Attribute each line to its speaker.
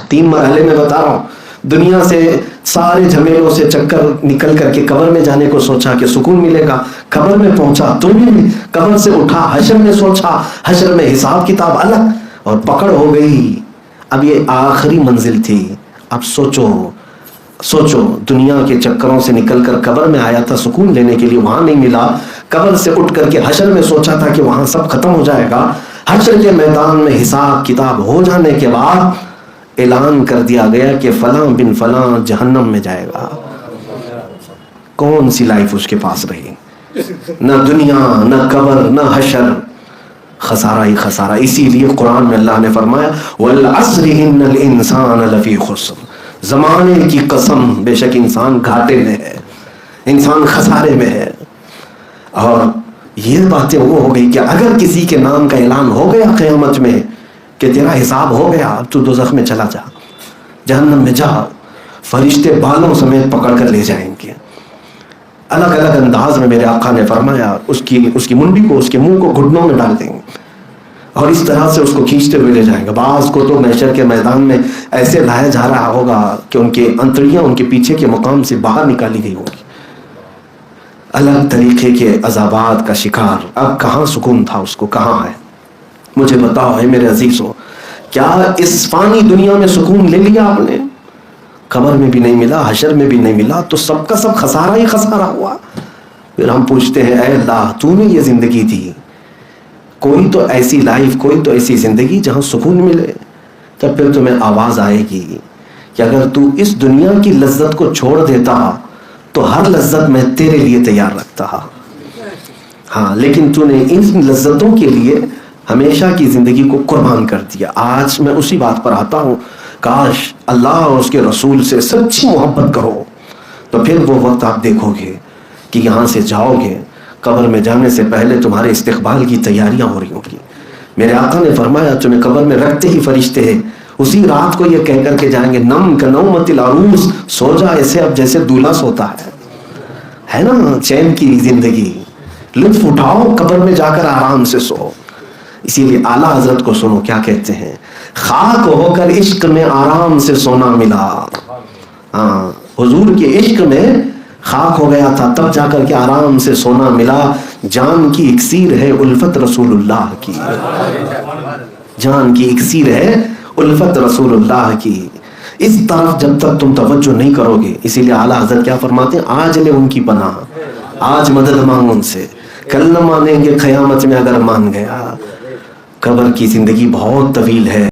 Speaker 1: 3 مرحلے میں بتا رہا ہوں. دنیا سے سارے جھمیلوں سے چکر نکل کر کے قبر میں جانے کو سوچا کہ سکون ملے گا, قبر میں پہنچا تو بھی قبر سے اٹھا, حشر میں سوچا, حشر میں حساب کتاب الگ, اور پکڑ ہو گئی. اب یہ آخری منزل تھی. اب سوچو دنیا کے چکروں سے نکل کر قبر میں آیا تھا سکون لینے کے لیے, وہاں نہیں ملا. قبر سے اٹھ کر کے حشر میں سوچا تھا کہ وہاں سب ختم ہو جائے گا. حشر کے میدان میں حساب کتاب ہو جانے کے بعد اعلان کر دیا گیا کہ فلاں بن فلاں جہنم میں جائے گا. کون سی لائف اس کے پاس رہی؟ نہ دنیا, نہ قبر, نہ حشر, خسارہ ہی خسارہ. اسی لیے قرآن میں اللہ نے فرمایا وَالْعَصْرِ إِنَّ الْإِنسَانَ لَفِي خُسْرٍ, زمانے کی قسم بے شک انسان گھاٹے میں ہے, انسان خسارے میں ہے. اور یہ باتیں وہ ہو گئی کہ اگر کسی کے نام کا اعلان ہو گیا قیامت میں کہ تیرا حساب ہو گیا, اب تو دوزخ میں چلا جا, جہنم میں جا, فرشتے بالوں سمیت پکڑ کر لے جائیں گے. الگ الگ انداز میں میرے آقا نے فرمایا اس کی منڈی کو, اس کے منہ کو گھٹنوں میں ڈال دیں گے اور اس طرح سے اس کو کھینچتے ہوئے لے جائیں گے. بعض کو تو محشر کے میدان میں ایسے لایا جا رہا ہوگا کہ ان کے انتڑیاں ان کے پیچھے کے مقام سے باہر نکالی گئی ہوگی. الگ طریقے کے عذابات کا شکار. اب کہاں سکون تھا اس کو, کہاں ہے؟ مجھے بتاؤ اے میرے عزیزوں, کیا اس فانی دنیا میں سکون لے لیا آپ نے؟ قبر میں بھی نہیں ملا, حشر میں بھی نہیں ملا, تو سب کا سب خسارہ ہی خسارہ ہوا. پھر ہم پوچھتے ہیں اے اللہ تو نے یہ زندگی دی, کوئی تو ایسی لائف, کوئی تو ایسی زندگی جہاں سکون ملے. تب پھر تمہیں آواز آئے گی کہ اگر تو اس دنیا کی لذت کو چھوڑ دیتا تو ہر لذت میں تیرے لیے تیار رکھتا. ہاں, لیکن تو نے ان لذتوں کے لیے ہمیشہ کی زندگی کو قربان کر دیا. آج میں اسی بات پر آتا ہوں, کاش اللہ اور اس کے رسول سے سچی محبت کرو تو پھر وہ وقت آپ دیکھو گے کہ یہاں سے جاؤ گے, قبر میں جانے سے پہلے تمہارے استقبال کی تیاریاں ہو رہی ہوں گی. میرے آقا نے فرمایا تمہیں قبر میں رکھتے ہی فرشتے ہیں اسی رات کو یہ کہہ کر کے جائیں گے نم کنومت العروس, سو جا ایسے اب جیسے دولہا سوتا ہے نا, چین کی زندگی, لطف اٹھاؤ, قبر میں جا کر آرام سے سو. اسی لیے اعلیٰ حضرت کو سنو کیا کہتے ہیں, خاک ہو کر عشق میں آرام سے سونا ملا. ہاں, حضور کے عشق میں خاک ہو گیا تھا, تب جا کر کے آرام سے سونا ملا. جان کی اکسیر ہے الفت رسول اللہ کی, جان کی اکسیر ہے الفت رسول اللہ کی. اس طرف جب تک تم توجہ نہیں کرو گے, اسی لیے اعلیٰ حضرت کیا فرماتے ہیں, آج لے ان کی پناہ, آج مدد مانگ ان سے, کل نہ مانیں گے قیامت میں اگر مان گیا. قبر کی زندگی بہت طویل ہے.